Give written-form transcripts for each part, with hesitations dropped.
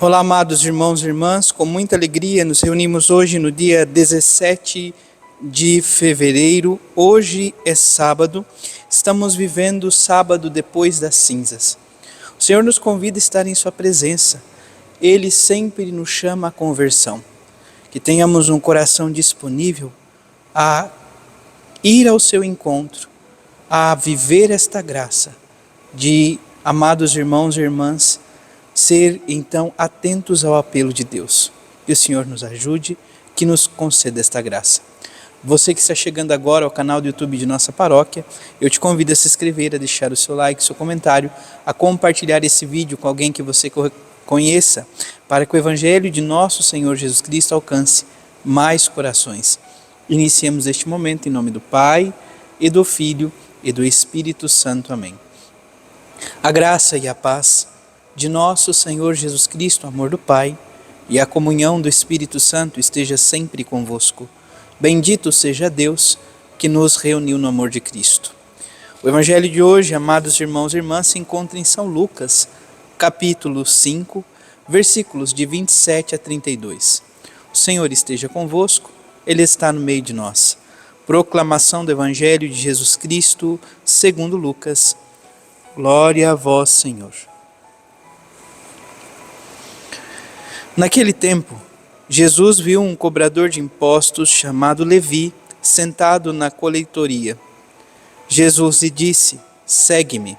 Olá, amados irmãos e irmãs, com muita alegria nos reunimos hoje no dia 17 de fevereiro. Hoje é sábado, estamos vivendo o sábado depois das cinzas. O Senhor nos convida a estar em sua presença, Ele sempre nos chama à conversão. Que tenhamos um coração disponível a ir ao seu encontro, a viver esta graça de, amados irmãos e irmãs, ser então atentos ao apelo de Deus. Que o Senhor nos ajude, que nos conceda esta graça. Você que está chegando agora ao canal do YouTube de nossa paróquia, eu te convido a se inscrever, a deixar o seu like, seu comentário, a compartilhar esse vídeo com alguém que você conheça, para que o Evangelho de nosso Senhor Jesus Cristo alcance mais corações. Iniciemos este momento em nome do Pai, e do Filho, e do Espírito Santo. Amém. A graça e a paz de nosso Senhor Jesus Cristo, o amor do Pai, e a comunhão do Espírito Santo esteja sempre convosco. Bendito seja Deus que nos reuniu no amor de Cristo. O Evangelho de hoje, amados irmãos e irmãs, se encontra em São Lucas, capítulo 5, versículos de 27 a 32. O Senhor esteja convosco, Ele está no meio de nós. Proclamação do Evangelho de Jesus Cristo, segundo Lucas. Glória a vós, Senhor. Naquele tempo, Jesus viu um cobrador de impostos chamado Levi sentado na coletoria. Jesus lhe disse: segue-me.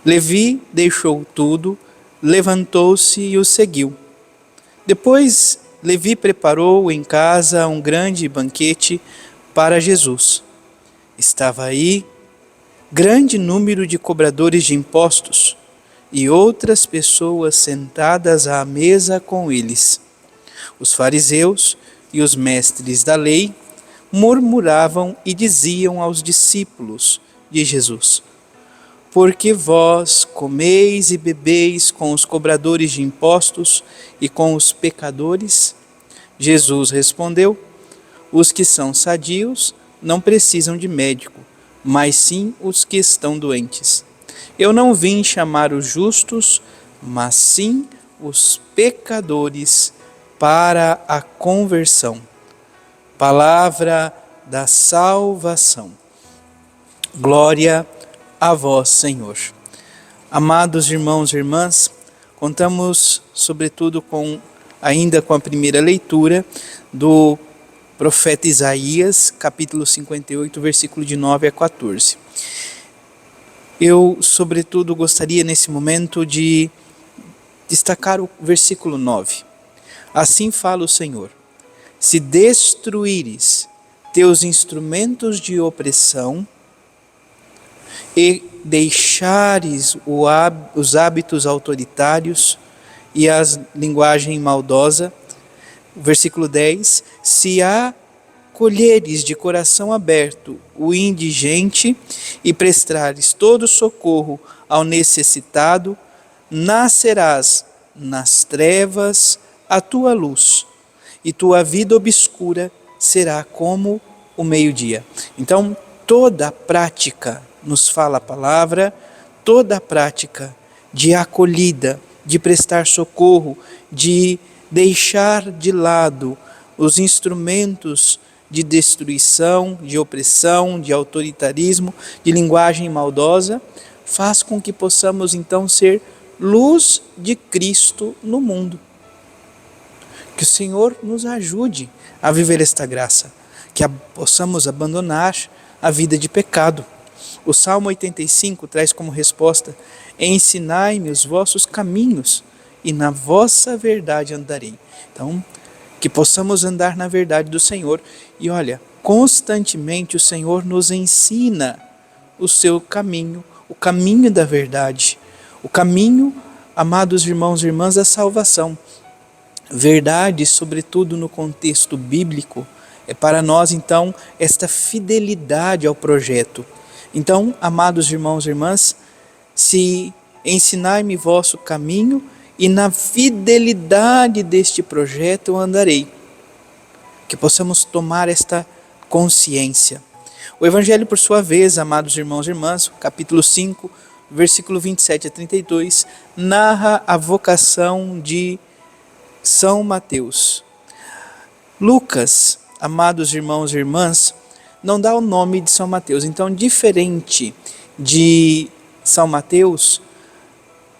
Levi deixou tudo, levantou-se e o seguiu. Depois, Levi preparou em casa um grande banquete para Jesus. Estava aí grande número de cobradores de impostos e outras pessoas sentadas à mesa com eles. Os fariseus e os mestres da lei murmuravam e diziam aos discípulos de Jesus: por que vós comeis e bebeis com os cobradores de impostos e com os pecadores? Jesus respondeu: os que são sadios não precisam de médico, mas sim os que estão doentes. Eu não vim chamar os justos, mas sim os pecadores para a conversão. Palavra da salvação. Glória a vós, Senhor. Amados irmãos e irmãs, contamos sobretudo ainda com a primeira leitura do profeta Isaías, capítulo 58, versículo de 9 a 14. Eu, sobretudo, gostaria nesse momento de destacar o versículo 9. Assim fala o Senhor: se destruíres teus instrumentos de opressão e deixares os hábitos autoritários e a linguagem maldosa, versículo 10, se acolheres de coração aberto o indigente e prestares todo socorro ao necessitado, nascerás nas trevas a tua luz, e tua vida obscura será como o meio-dia. Então, toda a prática, nos fala a palavra, toda a prática de acolhida, de prestar socorro, de deixar de lado os instrumentos de destruição, de opressão, de autoritarismo, de linguagem maldosa, faz com que possamos então ser luz de Cristo no mundo. Que o Senhor nos ajude a viver esta graça, que possamos abandonar a vida de pecado. O Salmo 85 traz como resposta: ensinai-me os vossos caminhos e na vossa verdade andarei. Então, que possamos andar na verdade do Senhor. E olha, constantemente o Senhor nos ensina o seu caminho, o caminho da verdade, o caminho, amados irmãos e irmãs, da salvação. Verdade, sobretudo no contexto bíblico, é para nós então esta fidelidade ao projeto. Então, amados irmãos e irmãs, se ensinai-me vosso caminho e na fidelidade deste projeto eu andarei. Que possamos tomar esta consciência. O Evangelho, por sua vez, amados irmãos e irmãs, capítulo 5, versículo 27 a 32, narra a vocação de São Mateus. Lucas, amados irmãos e irmãs, não dá o nome de São Mateus. Então, diferente de São Mateus,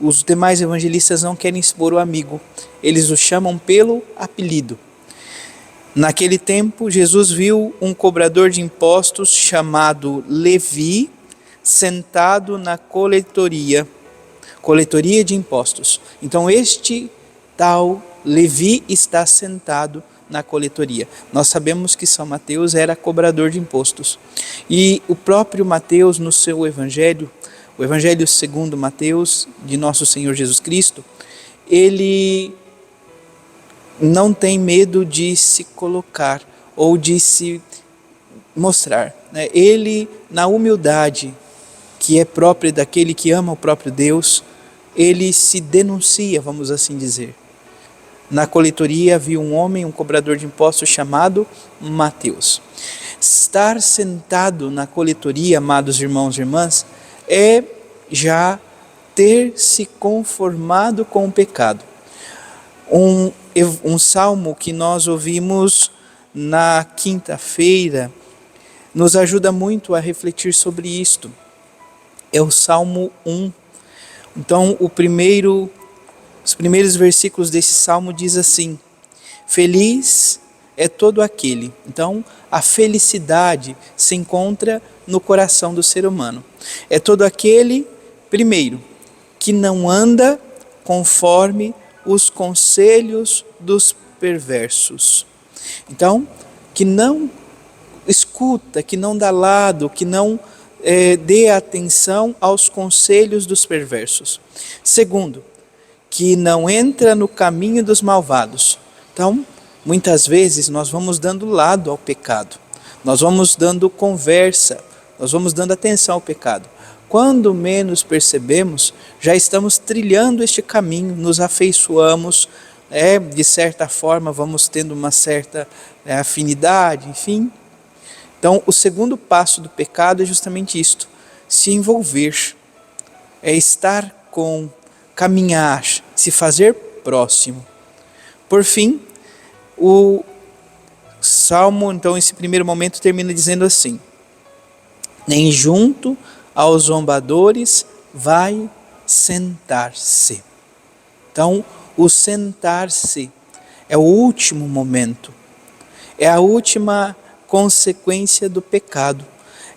os demais evangelistas não querem expor o amigo. Eles o chamam pelo apelido. Naquele tempo, Jesus viu um cobrador de impostos chamado Levi sentado na coletoria de impostos. Então, este tal Levi está sentado na coletoria. Nós sabemos que São Mateus era cobrador de impostos. E o próprio Mateus, no seu evangelho, o evangelho segundo Mateus, de nosso Senhor Jesus Cristo, ele não tem medo de se colocar ou de se mostrar. Ele, na humildade que é própria daquele que ama o próprio Deus, ele se denuncia, vamos assim dizer. Na coletoria havia um homem, um cobrador de impostos chamado Mateus. Estar sentado na coletoria, amados irmãos e irmãs, é já ter se conformado com o pecado. Um salmo que nós ouvimos na quinta-feira nos ajuda muito a refletir sobre isto. É o Salmo 1. Então, os primeiros versículos desse salmo diz assim: feliz é todo aquele. Então, a felicidade se encontra no coração do ser humano. É todo aquele, primeiro, que não anda conforme os conselhos dos perversos. Então, que não escuta, que não dá lado, que não dê atenção aos conselhos dos perversos. Segundo, que não entra no caminho dos malvados. Então, muitas vezes nós vamos dando lado ao pecado, nós vamos dando conversa, nós vamos dando atenção ao pecado. Quando menos percebemos, já estamos trilhando este caminho, nos afeiçoamos, de certa forma vamos tendo uma certa afinidade, enfim. Então, o segundo passo do pecado é justamente isto: se envolver, é estar com, caminhar, se fazer próximo. Por fim, o Salmo, então, esse primeiro momento termina dizendo assim: nem junto aos zombadores vai sentar-se. Então, o sentar-se é o último momento, é a última consequência do pecado,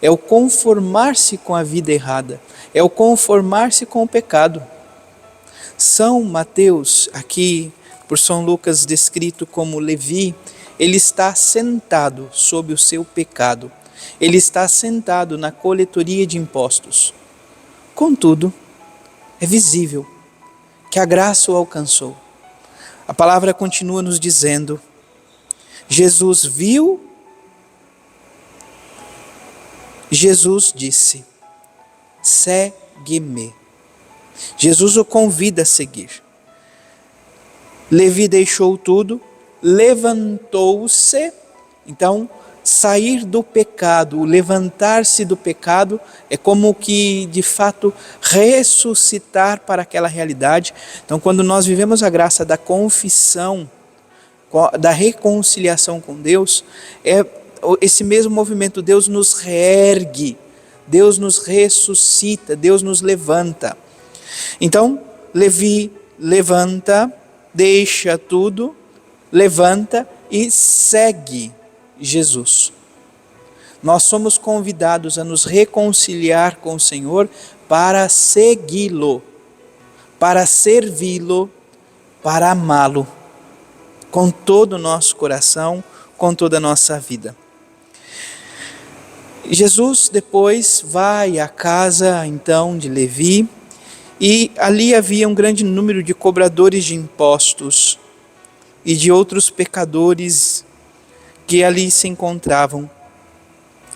é o conformar-se com a vida errada, é o conformar-se com o pecado. São Mateus, aqui por São Lucas descrito como Levi, ele está sentado sob o seu pecado, ele está sentado na coletoria de impostos. Contudo, é visível que a graça o alcançou. A palavra continua nos dizendo: Jesus viu, Jesus disse: segue-me. Jesus o convida a seguir. Levi deixou tudo, levantou-se. Então, sair do pecado, levantar-se do pecado, é como que, de fato, ressuscitar para aquela realidade. Então, quando nós vivemos a graça da confissão, da reconciliação com Deus, é esse mesmo movimento. Deus nos reergue, Deus nos ressuscita, Deus nos levanta. Então, Levi levanta, deixa tudo, levanta e segue Jesus. Nós somos convidados a nos reconciliar com o Senhor para segui-lo, para servi-lo, para amá-lo com todo o nosso coração, com toda a nossa vida. Jesus depois vai à casa então de Levi, e ali havia um grande número de cobradores de impostos e de outros pecadores que ali se encontravam.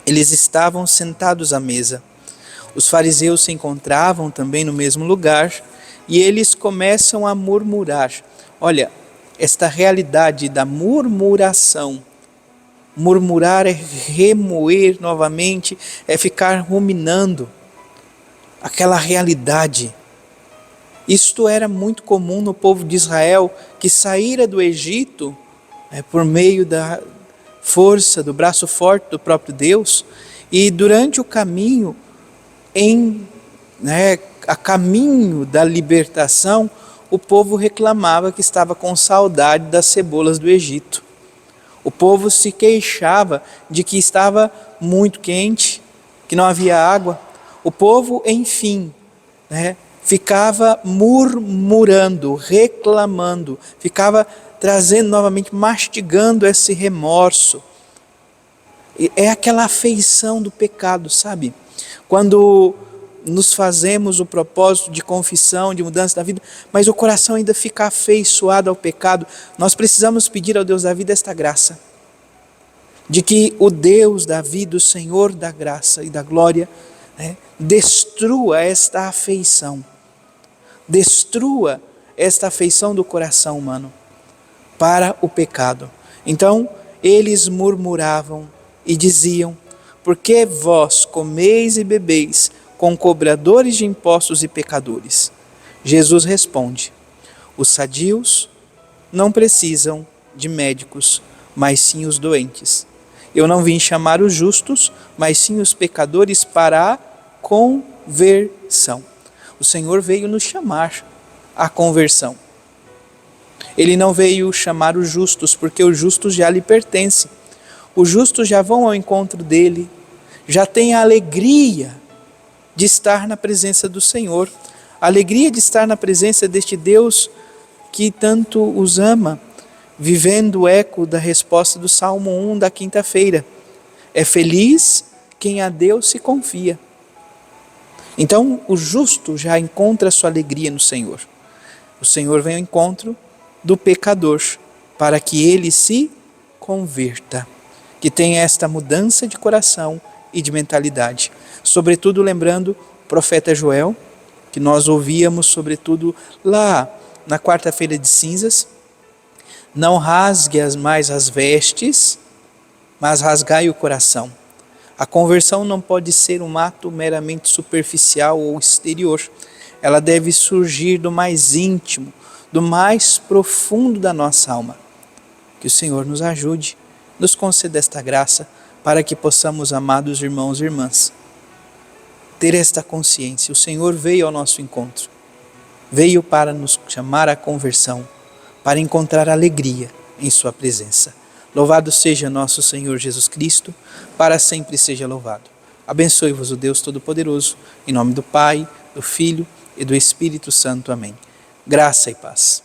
Eles estavam sentados à mesa. Os fariseus se encontravam também no mesmo lugar e eles começam a murmurar. Olha, esta realidade da murmuração. Murmurar é remoer novamente, é ficar ruminando. aquela realidade. Isto era muito comum no povo de Israel, que saíra do Egito por meio da força, do braço forte do próprio Deus, e durante o caminho, a caminho da libertação, o povo reclamava que estava com saudade das cebolas do Egito. O povo se queixava de que estava muito quente, que não havia água. O povo, enfim, ficava murmurando, reclamando, ficava trazendo novamente, mastigando esse remorso. É aquela afeição do pecado, sabe? Quando nos fazemos o propósito de confissão, de mudança da vida, mas o coração ainda fica afeiçoado ao pecado, nós precisamos pedir ao Deus da vida esta graça, de que o Deus da vida, o Senhor da graça e da glória, destrua esta afeição, destrua esta afeição do coração humano para o pecado. Então, eles murmuravam e diziam: por que vós comeis e bebeis com cobradores de impostos e pecadores? Jesus responde: os sadios não precisam de médicos, mas sim os doentes. Eu não vim chamar os justos, mas sim os pecadores para a conversão. O Senhor veio nos chamar à conversão. Ele não veio chamar os justos, porque os justos já lhe pertencem. Os justos já vão ao encontro dele, já têm a alegria de estar na presença do Senhor, a alegria de estar na presença deste Deus que tanto os ama, vivendo o eco da resposta do Salmo 1 da quinta-feira. É feliz quem a Deus se confia. Então, o justo já encontra sua alegria no Senhor. O Senhor vem ao encontro do pecador, para que ele se converta, que tenha esta mudança de coração e de mentalidade. Sobretudo lembrando o profeta Joel, que nós ouvíamos sobretudo lá na quarta-feira de cinzas: não rasgue mais as vestes, mas rasgai o coração. A conversão não pode ser um ato meramente superficial ou exterior. Ela deve surgir do mais íntimo, do mais profundo da nossa alma. Que o Senhor nos ajude, nos conceda esta graça, para que possamos, amados irmãos e irmãs, ter esta consciência. O Senhor veio ao nosso encontro, veio para nos chamar à conversão, para encontrar alegria em sua presença. Louvado seja nosso Senhor Jesus Cristo, para sempre seja louvado. Abençoe-vos o Deus Todo-Poderoso, em nome do Pai, do Filho e do Espírito Santo. Amém. Graça e paz.